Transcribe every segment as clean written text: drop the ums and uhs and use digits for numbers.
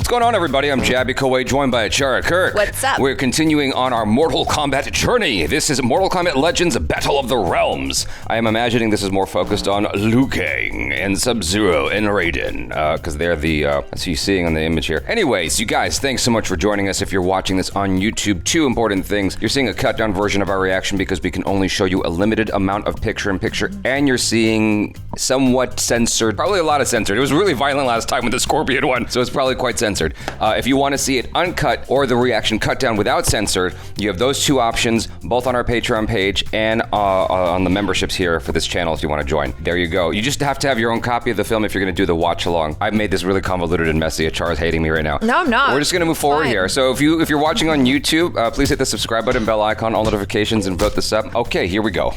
What's going on, everybody? I'm Jabby Koway, joined by Achara Kirk. What's up? We're continuing on our Mortal Kombat journey. This is Mortal Kombat Legends Battle of the Realms. I am imagining this is more focused on Liu Kang and Sub-Zero and Raiden, because they're the, that's who you're seeing on the image here. Anyways, you guys, thanks so much for joining us. If you're watching this on YouTube, two important things. You're seeing a cut-down version of our reaction because we can only show you a limited amount of picture-in-picture, and you're seeing somewhat censored, probably a lot of censored. It was really violent last time with the Scorpion one, so it's probably quite censored. If you want to see it uncut or the reaction cut down without censored, you have those two options, both on our Patreon page and on the memberships here for this channel if you want to join. There you go. You just have to have your own copy of the film if you're going to do the watch along. I've made this really convoluted and messy. Achara's hating me right now. No, I'm not. We're just going to move forward here. So if you're watching on YouTube, please hit the subscribe button, bell icon, all notifications, and vote this up. Okay, here we go.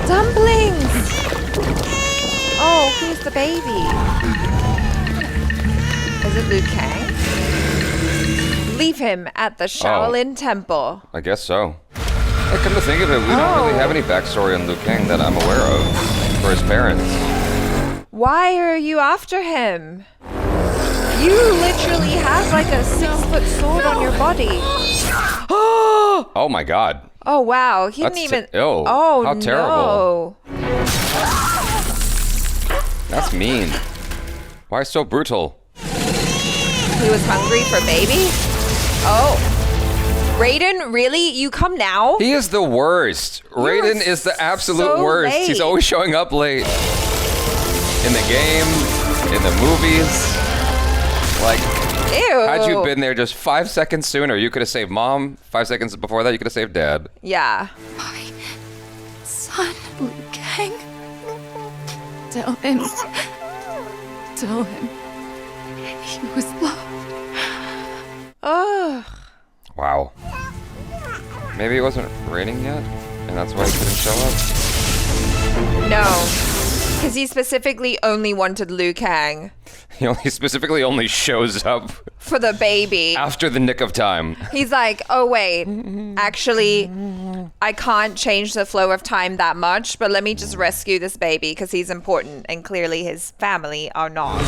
Dumplings! Oh, who's the baby? Is it Liu Kang? Leave him at the Shaolin Temple. I guess so. Hey, come to think of it, we don't really have any backstory on Liu Kang that I'm aware of for his parents. Why are you after him? You literally have like a 6-foot sword on your body. Oh my god. Oh wow, he didn't even. Oh, how terrible. No. That's mean. Why so brutal? He was hungry for baby? Oh. Raiden, really? You come now? He is the worst. Raiden is the absolute worst. Late. He's always showing up late. In the game, in the movies. Like, ew. Had you been there just 5 seconds sooner, you could have saved Mom. 5 seconds before that, you could have saved Dad. Yeah. My son, Liu Kang. Tell him he was loved. Ugh. Wow. Maybe it wasn't raining yet, and that's why he couldn't show up? No. Because he specifically only wanted Liu Kang. He specifically only shows up for the baby. After the nick of time. He's like, oh wait, actually, I can't change the flow of time that much, but let me just rescue this baby because he's important, and clearly his family are not.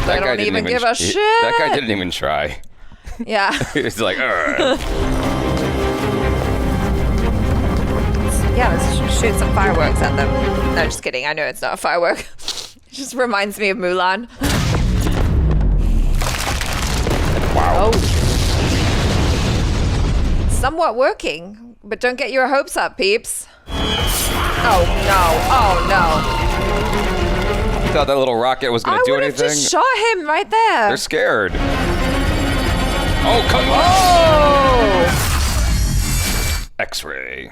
They don't even give a shit. That guy didn't even try. Yeah. He's like, yeah, let's shoot some fireworks at them. No, just kidding. I know it's not a firework. It just reminds me of Mulan. Wow. Oh. Somewhat working, but don't get your hopes up, peeps. Oh no, oh no. You thought that little rocket was going to do anything? I would have just shot him right there. They're scared. Oh, come on! Oh! X-ray.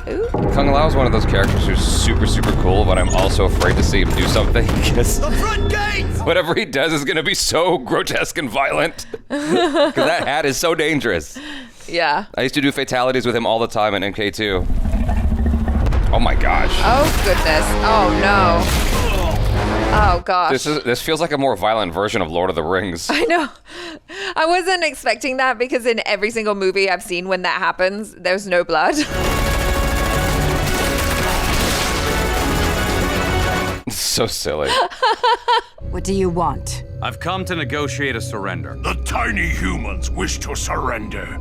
Ooh. Kung Lao is one of those characters who's super, super cool, but I'm also afraid to see him do something because the front gate! Whatever he does is going to be so grotesque and violent. Because that hat is so dangerous. Yeah. I used to do fatalities with him all the time in MK2. Oh my gosh. Oh goodness. Oh no. Oh gosh. This feels like a more violent version of Lord of the Rings. I know. I wasn't expecting that because in every single movie I've seen when that happens, there's no blood. So silly. What do you want? I've come to negotiate a surrender. The tiny humans wish to surrender.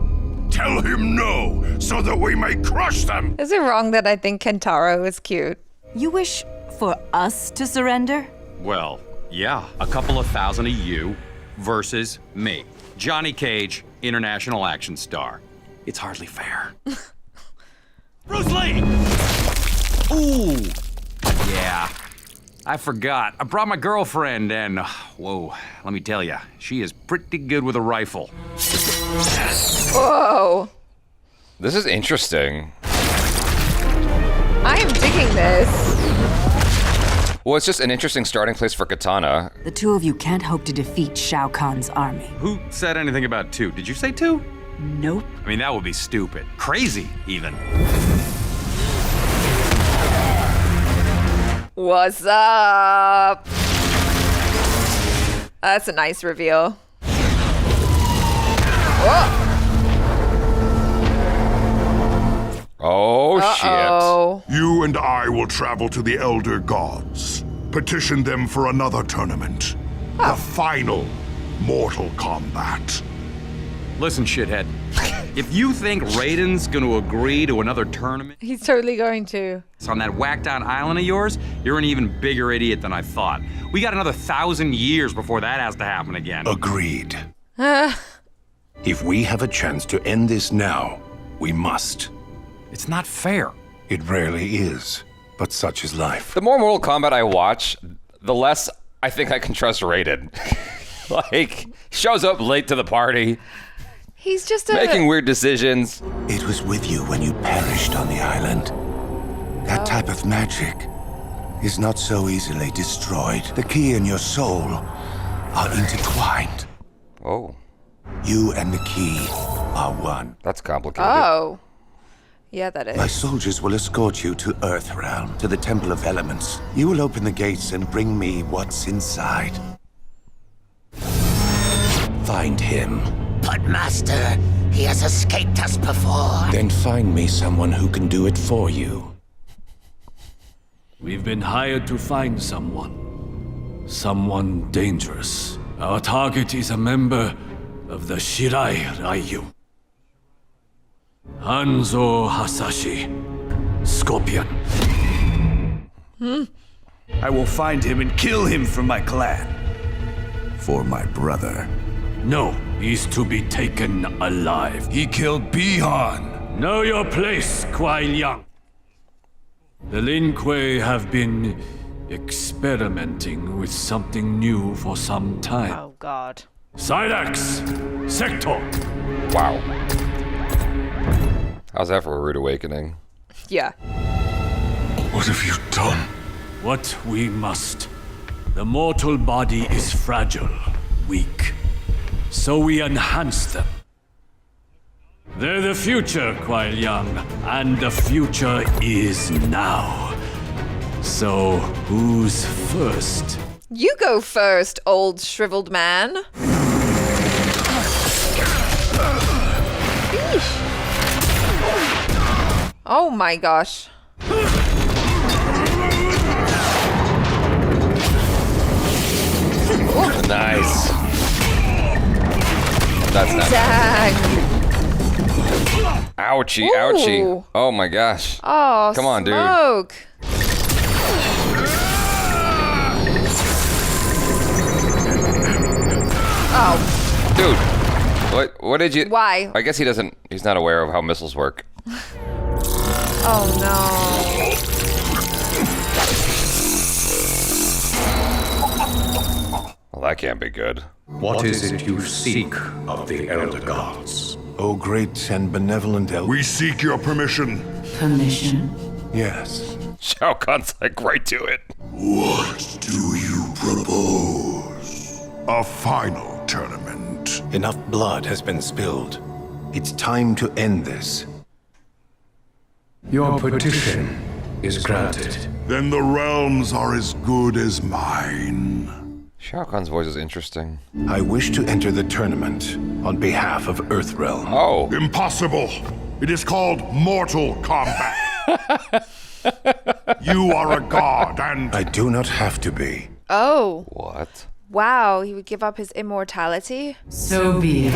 Tell him no, so that we may crush them. Is it wrong that I think Kentaro is cute? You wish for us to surrender? Well, yeah, a couple of thousand of you versus me. Johnny Cage, international action star. It's hardly fair. Bruce Lee! Ooh, yeah. I forgot. I brought my girlfriend and, whoa, let me tell you, she is pretty good with a rifle. Whoa. This is interesting. I am digging this. Well, it's just an interesting starting place for Katana. The two of you can't hope to defeat Shao Kahn's army. Who said anything about two? Did you say two? Nope. I mean, that would be stupid. Crazy, even. What's up? That's a nice reveal. Whoa. Oh, Oh. You and I will travel to the Elder Gods. Petition them for another tournament. The final Mortal Kombat. Listen, shithead. If you think Raiden's gonna agree to another tournament He's totally going to. on that whacked out island of yours, you're an even bigger idiot than I thought. We got another 1,000 years before that has to happen again. Agreed. If we have a chance to end this now, we must. It's not fair. It rarely is, but such is life. The more Mortal Kombat I watch, the less I think I can trust Raiden. Like, shows up late to the party, He's just making weird decisions. It was with you when you perished on the island. That type of magic is not so easily destroyed. The key and your soul are intertwined. Oh, You and the key are one. that's complicated. Oh. Yeah, that My is. soldiers will escort you to Earthrealm, to the Temple of Elements. You will open the gates and bring me what's inside. Find him. But Master, he has escaped us before. Then find me someone who can do it for you. We've been hired to find someone. Someone dangerous. Our target is a member of the Shirai Ryu. Hanzo Hasashi. Scorpion. I will find him and kill him for my clan. For my brother. No, he's to be taken alive. He killed Bihan. Know your place, Kuai Liang. The Lin Kuei have been experimenting with something new for some time. Oh, God. Sidax! Sector! Wow. How's that for a rude awakening? Yeah. What have you done? What we must. The mortal body is fragile, weak. So we enhance them. They're the future, Kuai Liang, and the future is now. So, who's first? You go first, old shriveled man. Eesh. Oh my gosh. Nice. That's not. Dang. Ouchie, Ooh. ouchie. Oh my gosh. Oh, Come on, dude. smoke. Oh, Dude. What did you... Why? I guess he's not aware of how missiles work. oh Well, that can't be good. What is it you seek of the Elder Gods? O great and benevolent elder. We seek your permission. Permission? Yes. Shao Kahn's like right to it. What do you propose? A final tournament. Enough blood has been spilled. It's time to end this. Your petition is granted. Then the realms are as good as mine. Shao Kahn's voice is interesting. I wish to enter the tournament on behalf of Earthrealm. Oh. Impossible. It is called Mortal Kombat. You are a god and... I do not have to be. Oh. What? Wow, he would give up his immortality? So be it.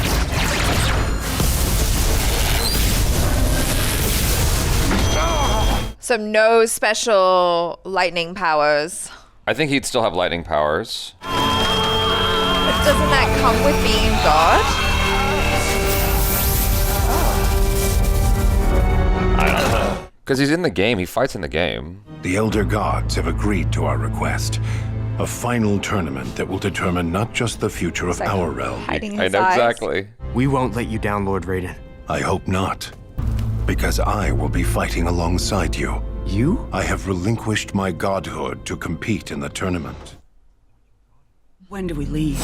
So no special lightning powers. I think he'd still have lightning powers. But doesn't that come with being God? I don't know. Because he's in the game. He fights in the game. The Elder Gods have agreed to our request. A final tournament that will determine not just the future of Like our realm. hiding I his know eyes. exactly. We won't let you down, Lord Raiden. I hope not. Because I will be fighting alongside you. You? I have relinquished my godhood to compete in the tournament. When do we leave?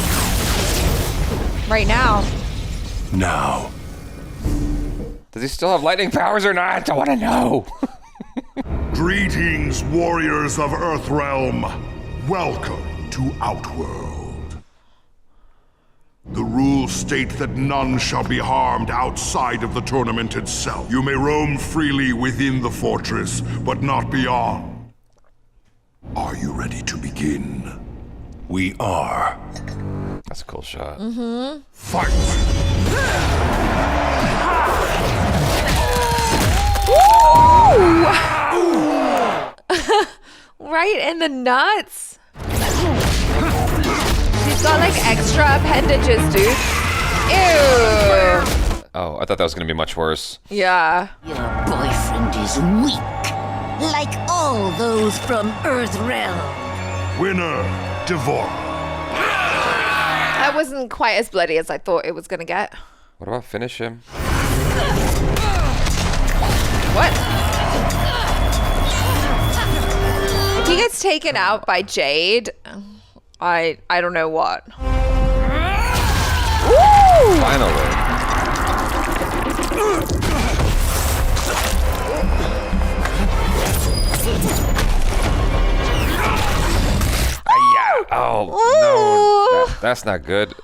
Right now. Now. Does he still have lightning powers or not? I want to know. Greetings, warriors of Earthrealm. Welcome to Outworld. The rules state that none shall be harmed outside of the tournament itself. You may roam freely within the fortress, but not beyond. Are you ready to begin? We are. That's a cool shot. Mm-hmm. Fight! Right in the nuts. She's got like extra appendages, dude. Ew. Oh, I thought that was gonna be much worse. Yeah. Your boyfriend is weak, like all those from Earthrealm. Winner, Devora. That wasn't quite as bloody as I thought it was gonna get. What about finish him? What? If he gets taken out by Jade, I don't know what. Woo! Finally. Oh, no. That's not good.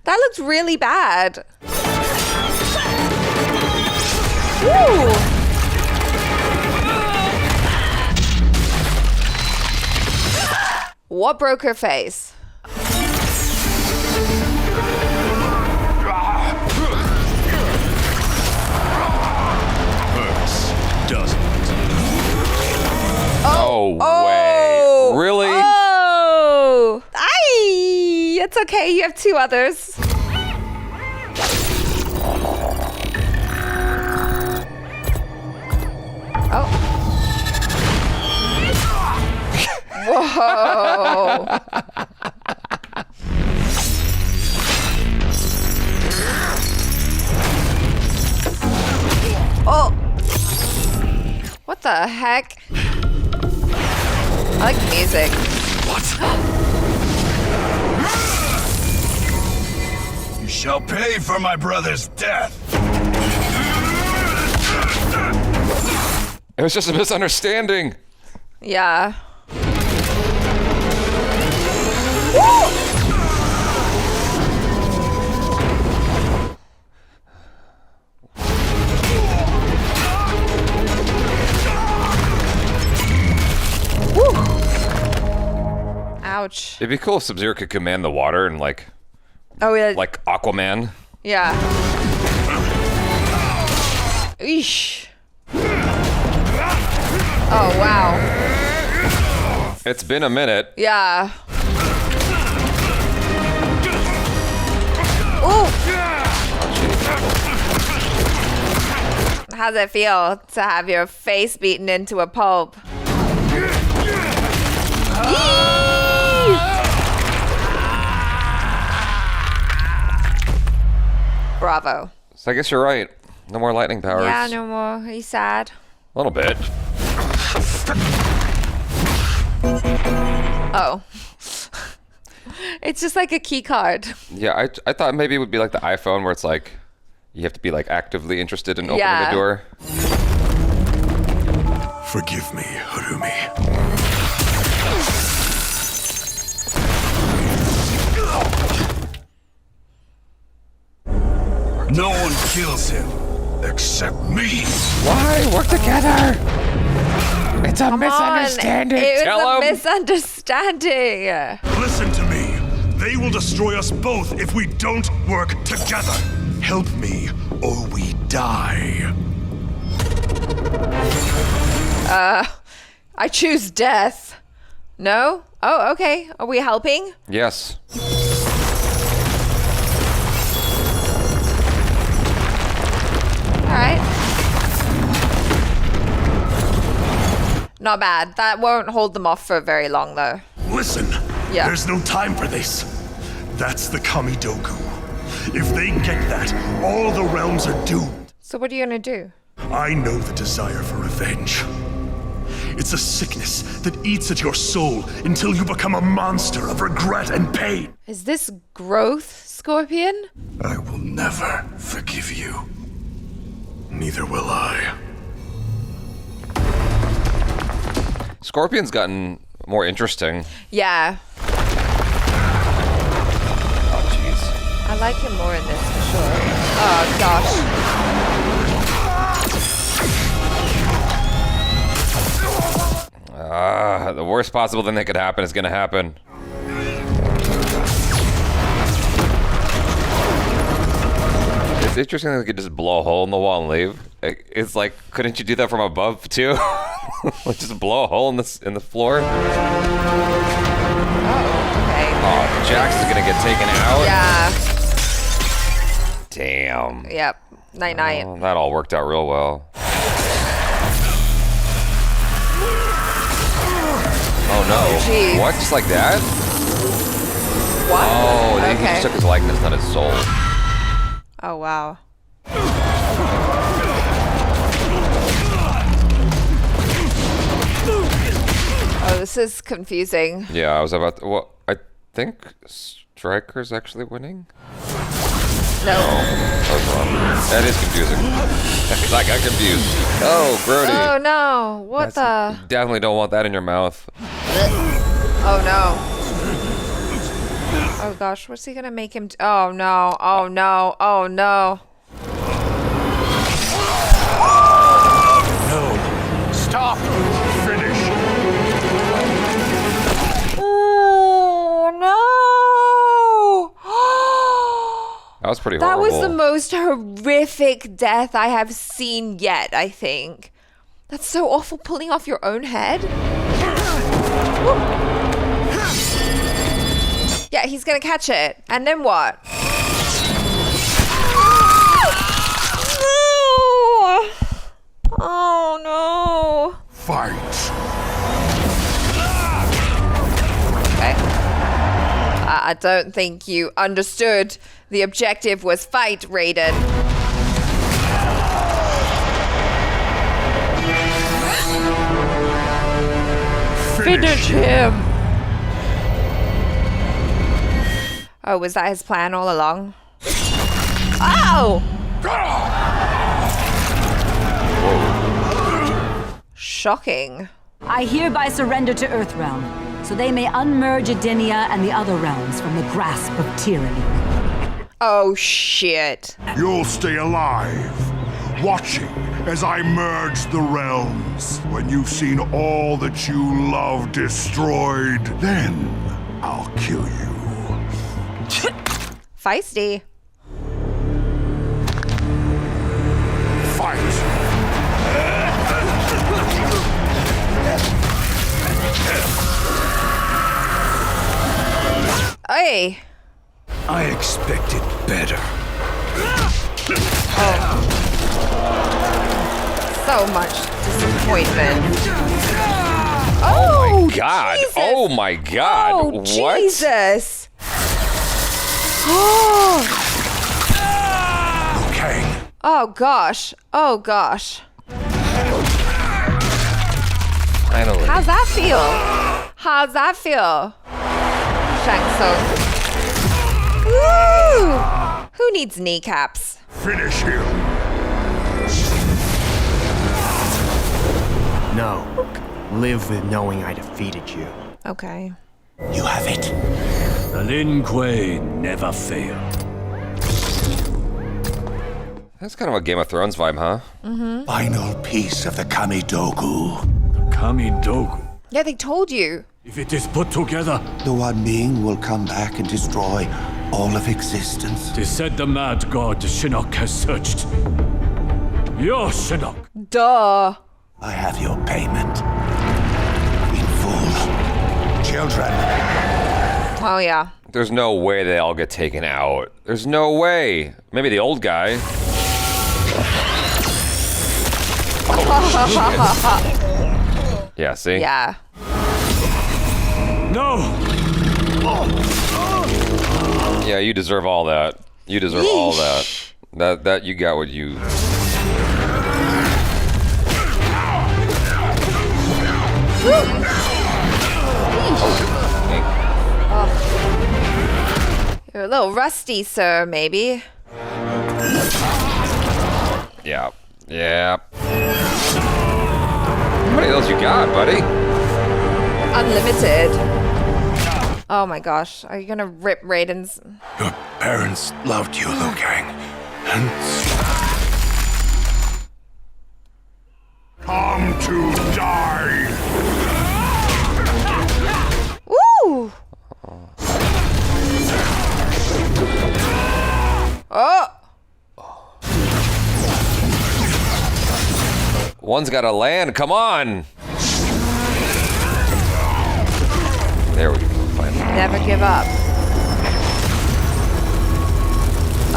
That looks really bad. Woo! What broke her face? Oh, way. Really? Oh! Aye! It's okay, you have two others. Oh. Whoa. Oh. What the heck? I like the music. What? You shall pay for my brother's death. It was just a misunderstanding. Yeah. Ouch. It'd be cool if Sub-Zero could command the water and like Aquaman. Yeah. Eesh. Oh, wow. It's been a minute. Yeah. Ooh. How's it feel to have your face beaten into a pulp? Bravo. So I guess you're right. No more lightning powers. Yeah, no more. Are you sad? A little bit. Oh. It's just like a key card. Yeah, I thought maybe it would be like the iPhone where it's like you have to be like actively interested in opening the door. Forgive me, Harumi. No one kills him except me. Why? Work together. It's a misunderstanding. It was a misunderstanding. Listen to me. They will destroy us both if we don't work together. Help me or we die. I choose death. No? Oh, okay. Are we helping? Yes. All right. Not bad. That won't hold them off for very long, though. Listen. Yeah. There's no time for this. That's the Kamidoku. If they get that, all the realms are doomed. So what are you gonna do? I know the desire for revenge. It's a sickness that eats at your soul until you become a monster of regret and pain. Is this growth, Scorpion? I will never forgive you. Neither will I. Scorpion's gotten more interesting. Yeah. Oh, jeez. I like him more in this for sure. Oh, gosh. The worst possible thing that could happen is gonna happen. It's interesting that they could just blow a hole in the wall and leave. It's like, couldn't you do that from above too? Like just blow a hole in the floor. Oh, okay. Oh, Jax is gonna get taken out. Yeah. Damn. Yep. Night night. Oh, that all worked out real well. Oh no. Jeez. What? Just like that? What? Oh, he Okay. just took his likeness, not his soul. Oh, wow. Oh, this is confusing. Yeah, I was about to, well, I think Striker's actually winning. No. I was wrong. That is confusing. I got confused. Oh, Grody. Oh, no. What the? Definitely don't want that in your mouth. Oh, no. Oh, gosh. What's he going to make him do? Oh, no. Oh, no. Oh, no. No. Stop. Finish. Oh, no. That was pretty That horrible. was the most horrific death I have seen yet, I think. That's so awful, pulling off your own head. Yeah, he's gonna catch it. And then what? No! Oh, no. Fight. Okay. I don't think you understood. The objective was fight, Raiden. Finish him! Oh, was that his plan all along? Oh! Shocking. I hereby surrender to Earthrealm, so they may unmerge Edenia and the other realms from the grasp of tyranny. Oh, shit. You'll stay alive, watching as I merge the realms. When you've seen all that you love destroyed, then I'll kill you. Feisty. Fight! Hey. I expected better. So much disappointment. Oh my god. Jesus. Oh my god. Oh, What? Jesus. Oh. Kang. Oh, gosh. Oh, gosh. Finally. How's that feel? How's that feel? Shang Tsung. Woo! Who needs kneecaps? Finish him. No. Live with knowing I defeated you. Okay. You have it. The Lin Kuei never fail. That's kind of a Game of Thrones vibe, huh? Mm-hmm. Final piece of the Kamidogu. Kamidogu. Yeah, they told you. If it is put together, The One Being will come back and destroy all of existence. tis said the mad god Shinnok has searched. Your Shinnok. Duh. I have your payment. In full. Children. Oh, yeah. There's no way they all get taken out. There's no way. Maybe the old guy. Oh, yeah, see? Yeah. No! Yeah, you deserve all that. You deserve all that. That you got what you... You're a little rusty, sir, maybe. Yeah. Yeah. How many of those you got, buddy? Unlimited. Oh my gosh. Are you gonna rip Raiden's? Your parents loved you, Liu Kang. And Come to die! Woo! Oh! One's got to land. Come on. There we go. Finally. Never give up.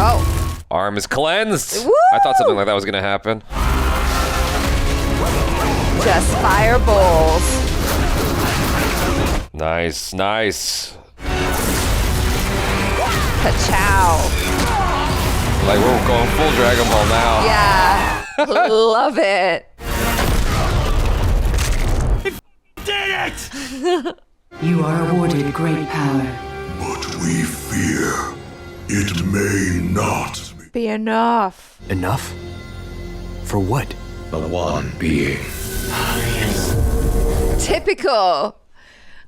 Oh. Arm is cleansed. Woo! I thought something like that was going to happen. Just fireballs. Nice, nice. Ka-chow. Like, we're going full Dragon Ball now. Yeah. Love it. Did it! You are awarded great power. But we fear it may not Be enough. enough? For what? The one being. Typical.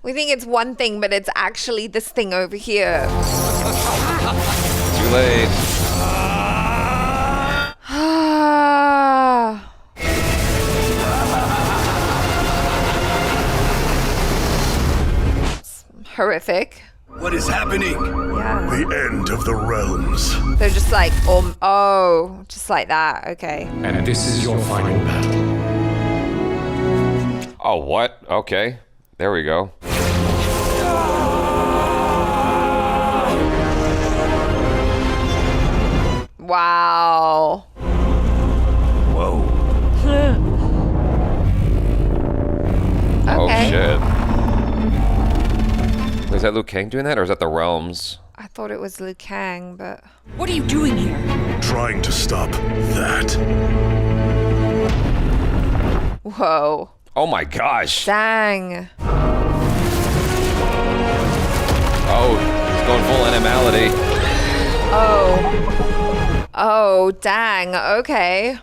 We think it's one thing, but it's actually this thing over here. Too late. Horrific. What is happening? Yeah. The end of the realms. They're just like, oh, just like that. Okay. And this is your final battle. Oh, what? Okay. There we go. Wow. Whoa. Okay. Oh, shit. Is that Liu Kang doing that, or is that the Realms? I thought it was Liu Kang, but... What are you doing here? Trying to stop that. Whoa. Oh my gosh. Dang. Oh, he's going full animality. Oh. Oh, dang. Okay.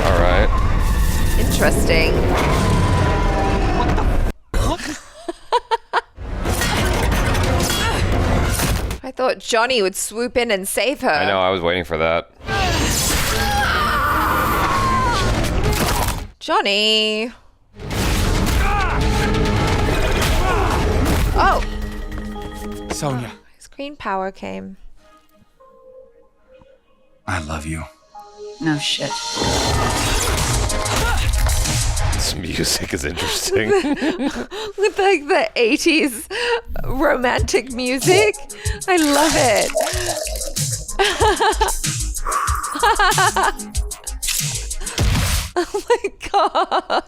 All right. Interesting. I thought Johnny would swoop in and save her. I know, I was waiting for that. Johnny. Oh. Sonya. His green power came. I love you. No shit. This music is interesting. With like the 80s romantic music. I love it. Oh my god.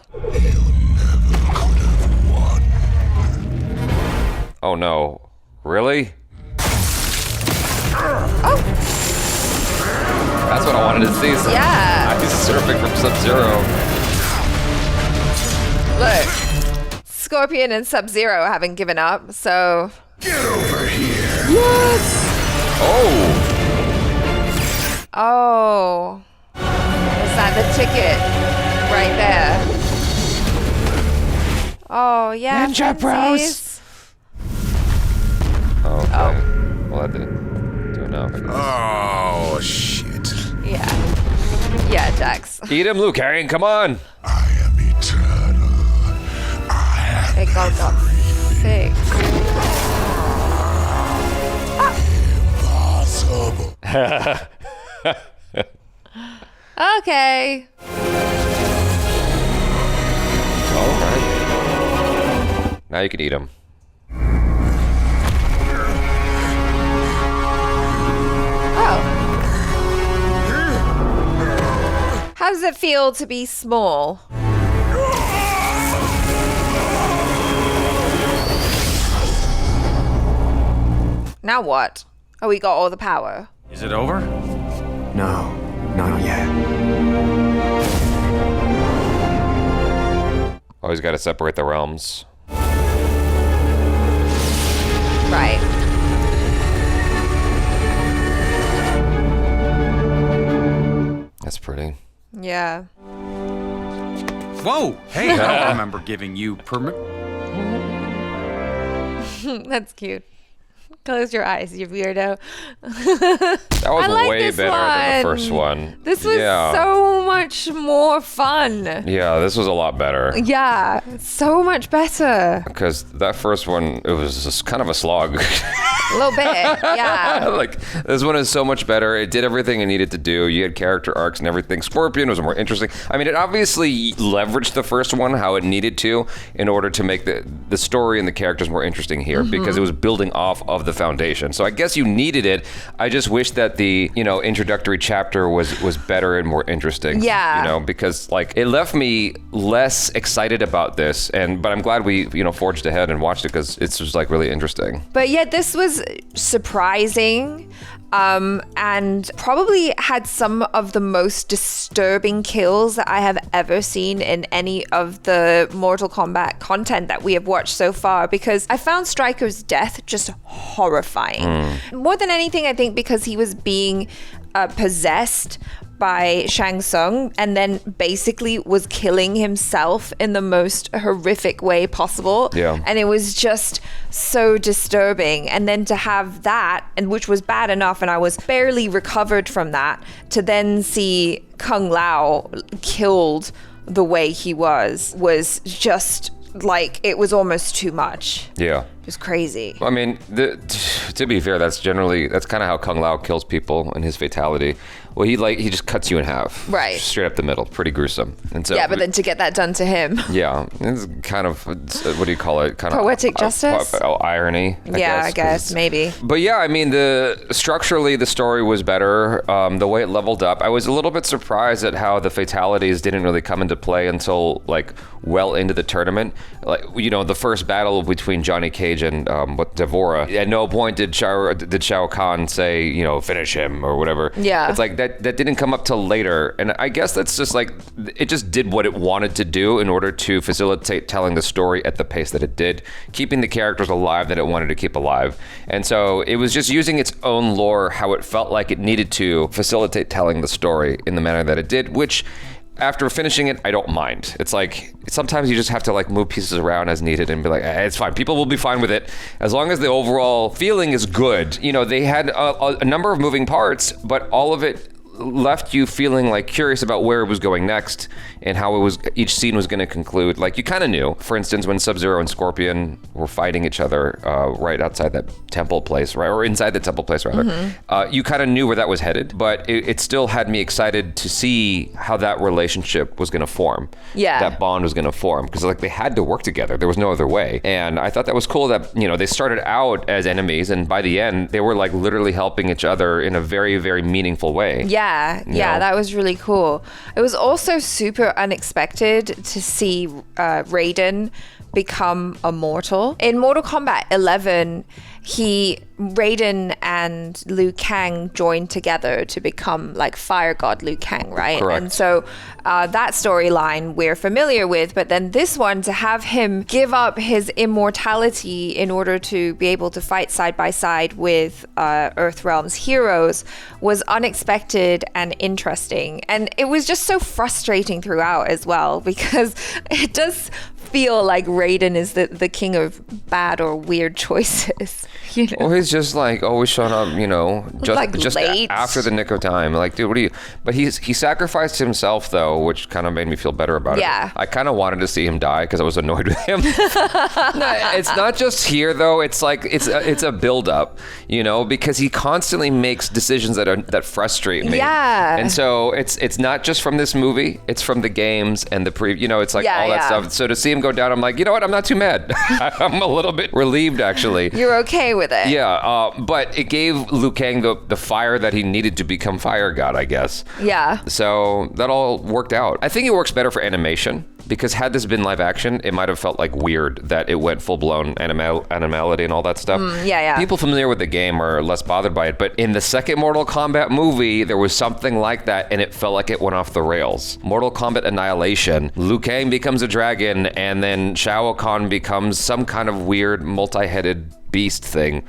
Oh no. Really? Oh. That's what I wanted to see. Some Yeah. Ice surfing from Sub-Zero. Look. Scorpion and Sub-Zero haven't given up, so... Get over here. Yes! Oh. Oh. Is that the ticket? Right there. Oh, yeah. Ninja fancies. Okay. Oh. Well, that didn't do enough. Oh, shit. Yeah. Yeah, Dex. Eat him, Liu Kang. Come on. I am eternal. I am It got sick. impossible. Okay. All right. Now you can eat him. Oh. How does it feel to be small? Now what? Oh, we got all the power. Is it over? No, not yet. Always got to separate the realms. Right. That's pretty. Yeah. Whoa! Hey, I don't remember giving you permit. That's cute. Close your eyes, you weirdo. That was like way this better than the one. first one. This was so much more fun. Yeah, this was a lot better. Yeah, so much better. Because that first one, it was just kind of a slog. A little bit, yeah. Like, this one is so much better. It did everything it needed to do. You had character arcs and everything. Scorpion was more interesting. I mean, it obviously leveraged the first one how it needed to in order to make the story and the characters more interesting here, because it was building off of the foundation. So I guess you needed it. I just wish that the, introductory chapter was better and more interesting. Yeah. Because like it left me less excited about this, but I'm glad we, forged ahead and watched it because it's just like really interesting. But yeah, this was surprising. And probably had some of the most disturbing kills that I have ever seen in any of the Mortal Kombat content that we have watched so far, because I found Stryker's death just horrifying. More than anything, I think because he was being possessed by Shang Tsung and then basically was killing himself in the most horrific way possible. Yeah. And it was just so disturbing. And then to have that, and which was bad enough, and I was barely recovered from that, to then see Kung Lao killed the way he was just like, it was almost too much. Yeah. It was crazy. I mean, to be fair, that's kind of how Kung Lao kills people in his fatality. Well, he just cuts you in half. Right. Straight up the middle. Pretty gruesome. And so, yeah, but then to get that done to him. Yeah. It's kind of, what do you call it? Kind Poetic justice? Irony, I guess, maybe. But yeah, I mean, structurally, the story was better. The way it leveled up. I was a little bit surprised at how the fatalities didn't really come into play until, like, well into the tournament. Like, the first battle between Johnny Cage and Devora. At no point did Shao Kahn say, finish him or whatever. Yeah. It's like that didn't come up till later. And I guess that's just like, it just did what it wanted to do in order to facilitate telling the story at the pace that it did, keeping the characters alive that it wanted to keep alive. And so it was just using its own lore how it felt like it needed to facilitate telling the story in the manner that it did, which after finishing it, I don't mind. It's like, sometimes you just have to like move pieces around as needed and be like, it's fine. People will be fine with it as long as the overall feeling is good. They had a number of moving parts, but all of it left you feeling like curious about where it was going next and how each scene was going to conclude. Like, you kind of knew, for instance, when Sub-Zero and Scorpion were fighting each other right outside that temple place, right, or inside the temple place rather, you kind of knew where that was headed, but it still had me excited to see how that relationship was going to form. Yeah, that bond was going to form, because like they had to work together. There was no other way. And I thought that was cool that they started out as enemies, and by the end they were like literally helping each other in a very, very meaningful way. Yeah, that was really cool. It was also super unexpected to see Raiden become immortal. In Mortal Kombat 11, Raiden and Liu Kang joined together to become like Fire God Liu Kang, right? Correct. And so that storyline we're familiar with, but then this one, to have him give up his immortality in order to be able to fight side by side with Earthrealm's heroes was unexpected and interesting. And it was just so frustrating throughout as well, because it does feel like Raiden is the king of bad or weird choices. Well, he's just like always showing up, just late. After the nick of time. Like, dude, what are you? But he sacrificed himself though, which kind of made me feel better about it. I kind of wanted to see him die because I was annoyed with him. No, it's not just here though. It's like it's a build up, because he constantly makes decisions that frustrate me. Yeah. And so it's not just from this movie. It's from the games and the it's like all that stuff. So to see him go down, I'm like, you know what? I'm not too mad. I'm a little bit relieved actually. You're okay with it. Yeah, but it gave Liu Kang the fire that he needed to become Fire God, I guess. Yeah. So that all worked out. I think it works better for animation, because had this been live action, it might have felt like weird that it went full-blown animality and all that stuff. Yeah. People familiar with the game are less bothered by it, but in the second Mortal Kombat movie, there was something like that, and it felt like it went off the rails. Mortal Kombat Annihilation, Liu Kang becomes a dragon, and then Shao Kahn becomes some kind of weird multi-headed beast thing.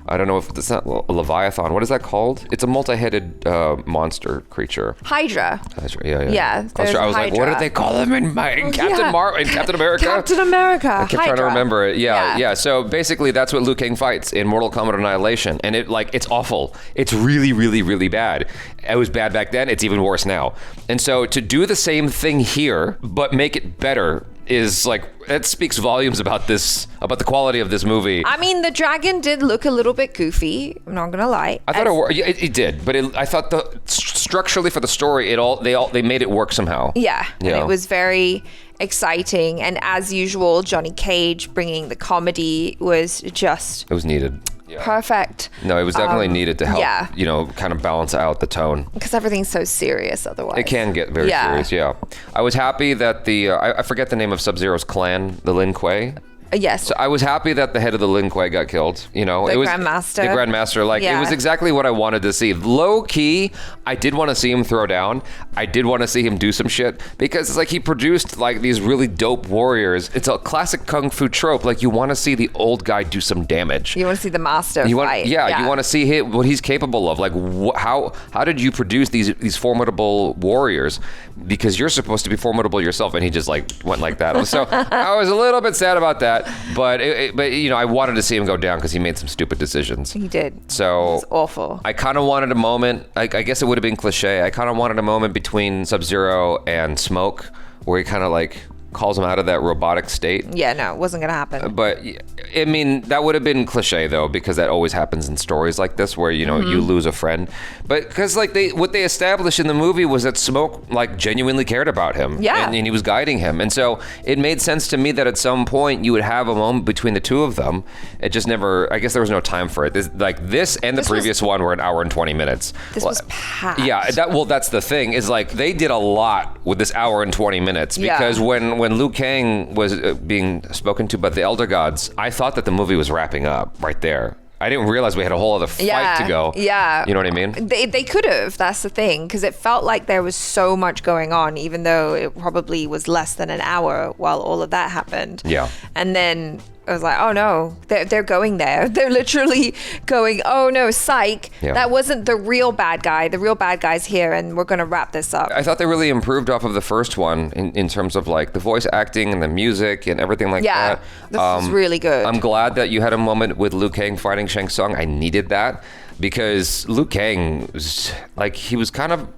I don't know if it's not a Leviathan. What is that called? It's a multi-headed monster creature. Hydra. Yeah. I was like, what did they call them in Captain America? Captain America. I kept trying to remember it. Yeah. So basically, that's what Liu Kang fights in Mortal Kombat Annihilation, and it's awful. It's really, really, really bad. It was bad back then. It's even worse now. And so to do the same thing here, but make it better, is like, it speaks volumes about the quality of this movie. I mean, the dragon did look a little bit goofy. I'm not gonna lie. I thought it did, but I thought structurally for the story, they made it work somehow. Yeah. And it was very exciting, and as usual, Johnny Cage bringing the comedy was just. It was needed. Yeah. Perfect. No, it was definitely needed to help, kind of balance out the tone. Because everything's so serious otherwise. It can get very serious, yeah. I was happy that I forget the name of Sub-Zero's clan, the Lin Kuei. Yes. So I was happy that the head of the Lin Kuei got killed. The Grandmaster. The Grandmaster. It was exactly what I wanted to see. Low key, I did want to see him throw down. I did want to see him do some shit because it's like he produced like these really dope warriors. It's a classic kung fu trope. Like you want to see the old guy do some damage. You want to see the master fight. You want to see what he's capable of. Like how did you produce these formidable warriors? Because you're supposed to be formidable yourself, and he just like went like that. So I was a little bit sad about that. But I wanted to see him go down because he made some stupid decisions. He did. So it was awful. I kind of wanted a moment. I guess it would have been cliche. I kind of wanted a moment between Sub-Zero and Smoke where he kind of like calls him out of that robotic state. Yeah, no, it wasn't gonna happen. But I mean, that would have been cliche though, because that always happens in stories like this where you lose a friend. But because like what they established in the movie was that Smoke like genuinely cared about him, and he was guiding him, and so it made sense to me that at some point you would have a moment between the two of them. It just never. I guess there was no time for it. This and the previous one were an hour and 20 minutes. This was packed. Yeah, that's the thing is like they did a lot with this hour and 20 minutes because when Liu Kang was being spoken to by the Elder Gods, I thought that the movie was wrapping up right there. I didn't realize we had a whole other fight to go. Yeah. You know what I mean? They could have. That's the thing. Because it felt like there was so much going on, even though it probably was less than an hour while all of that happened. Yeah. And then I was like, oh no, they're going there. They're literally going, oh no, psych. Yeah. That wasn't the real bad guy. The real bad guy's here, and we're going to wrap this up. I thought they really improved off of the first one in terms of like the voice acting and the music and everything like that. This was really good. I'm glad that you had a moment with Liu Kang fighting Shang Tsung. I needed that because Liu Kang was like, he was kind of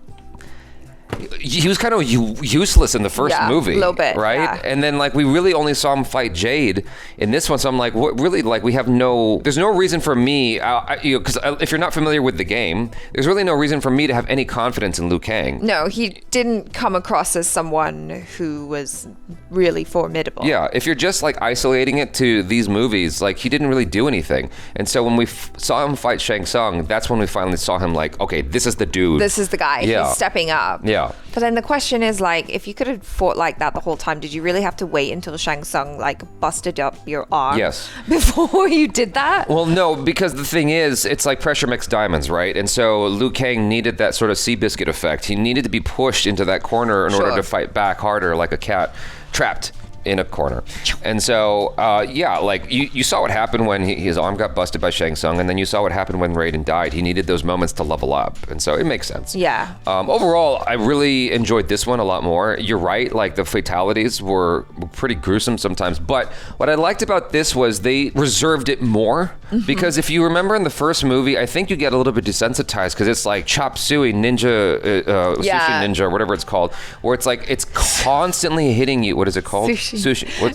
useless in the first movie, a little bit, right? And then like we really only saw him fight Jade in this one, so I'm like, what? Really? Like there's no reason for me, because if you're not familiar with the game, there's really no reason for me to have any confidence in Liu Kang. No, he didn't come across as someone who was really formidable. Yeah, if you're just like isolating it to these movies, like he didn't really do anything. And so when we saw him fight Shang Tsung, that's when we finally saw him like, okay, this is the dude. This is the guy. Yeah. He's stepping up. Yeah. But then the question is like, if you could have fought like that the whole time, did you really have to wait until Shang Tsung like busted up your arm? Yes. Before you did that? Well, no, because the thing is, it's like pressure makes diamonds, right? And so Liu Kang needed that sort of Seabiscuit effect. He needed to be pushed into that corner in order to fight back harder, like a cat trapped in a corner. And so, like you saw what happened when his arm got busted by Shang Tsung, and then you saw what happened when Raiden died. He needed those moments to level up, and so it makes sense. Yeah. Overall, I really enjoyed this one a lot more. You're right, like the fatalities were pretty gruesome sometimes, but what I liked about this was they reserved it more, because if you remember in the first movie, I think you get a little bit desensitized, because it's like Chop Suey Ninja, Sushi Ninja, whatever it's called, where it's like, it's constantly hitting you. What is it called? Sushi.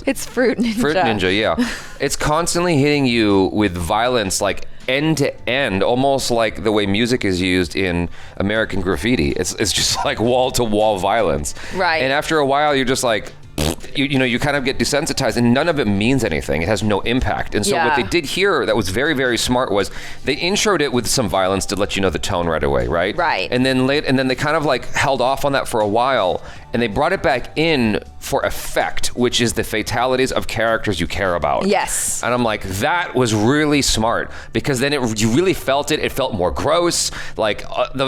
It's Fruit Ninja. Fruit Ninja, yeah. It's constantly hitting you with violence, like end to end, almost like the way music is used in American Graffiti. It's just like wall to wall violence. Right. And after a while, you're just like, you kind of get desensitized, and none of it means anything. It has no impact. And so what they did here that was very, very smart was they introed it with some violence to let you know the tone right away, right? Right. And then they kind of like held off on that for a while, and they brought it back in for effect, which is the fatalities of characters you care about. Yes. And I'm like, that was really smart, because then you really felt it. It felt more gross. Like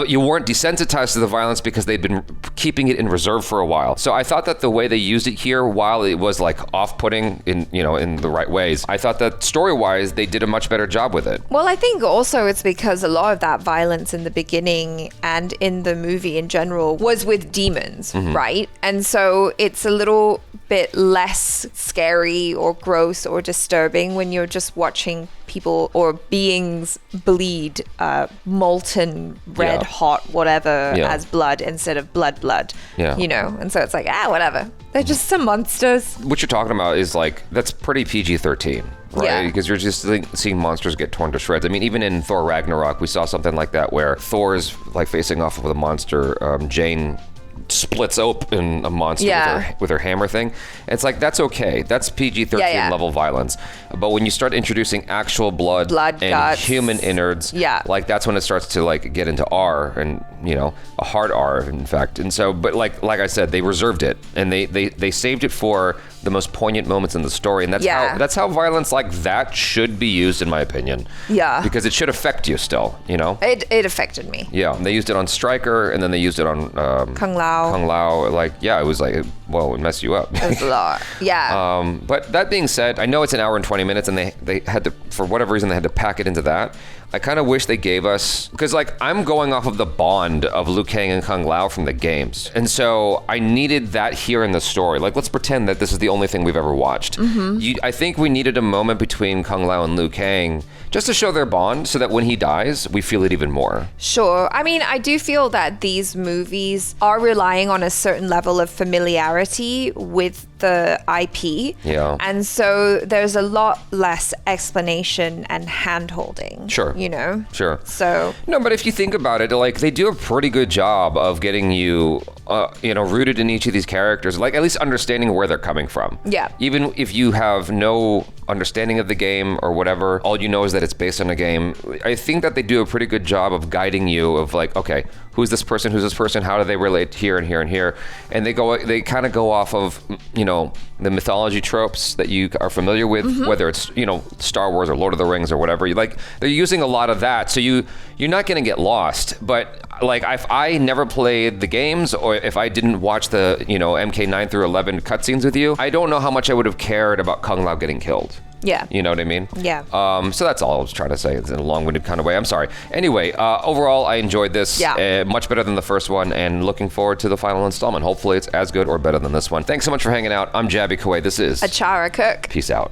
you weren't desensitized to the violence because they'd been keeping it in reserve for a while. So I thought that the way they used it here, while it was like off-putting in the right ways, I thought that story-wise they did a much better job with it. Well, I think also it's because a lot of that violence in the beginning and in the movie in general was with demons, right? And so it's a little bit less scary or gross or disturbing when you're just watching people or beings bleed molten red hot whatever as blood instead of blood, and so it's like, whatever, they're just some monsters. What you're talking about is like, that's pretty PG-13, right? Because you're just seeing monsters get torn to shreds. I mean, even in Thor Ragnarok we saw something like that where Thor's like facing off with a monster, Jane splits open a monster with her hammer thing. It's like, that's okay. That's PG-13 level violence. But when you start introducing actual blood and guts, human innards, like that's when it starts to like get into R, and a hard R, in fact. And so, but like I said, they reserved it, and they saved it for the most poignant moments in the story, and that's how violence like that should be used, in my opinion. Yeah. Because it should affect you still, It affected me. Yeah. And they used it on Stryker, and then they used it on Kung Lao. Like, it was like, well, it messed you up. It was a lot. Yeah. But that being said, I know it's an hour and 20 minutes, and they had to, for whatever reason, they had to pack it into that. I kind of wish they gave us, because like I'm going off of the bond of Liu Kang and Kung Lao from the games, and so I needed that here in the story. Like, let's pretend that this is the only thing we've ever watched. I think we needed a moment between Kung Lao and Liu Kang just to show their bond, so that when he dies, we feel it even more. Sure. I mean, I do feel that these movies are relying on a certain level of familiarity with the IP. Yeah. And so there's a lot less explanation and hand-holding. Sure. Sure. So. No, but if you think about it, like, they do a pretty good job of getting you, rooted in each of these characters, like at least understanding where they're coming from. Yeah. Even if you have no understanding of the game or whatever, all you know is that it's based on a game. I think that they do a pretty good job of guiding you of like, okay, who's this person? How do they relate here and here and here? And they kind of go off of, the mythology tropes that you are familiar with, whether it's, Star Wars or Lord of the Rings or whatever. They're using a lot of that. So you're not going to get lost. But like, if I never played the games, or if I didn't watch the, MK 9 through 11 cutscenes with you, I don't know how much I would have cared about Kung Lao getting killed. Yeah. You know what I mean? Yeah. So that's all I was trying to say. It's in a long-winded kind of way. I'm sorry. Anyway, overall, I enjoyed this. Yeah. Much better than the first one, and looking forward to the final installment. Hopefully it's as good or better than this one. Thanks so much for hanging out. I'm Jabby Kawai. This is Achara Cook. Peace out.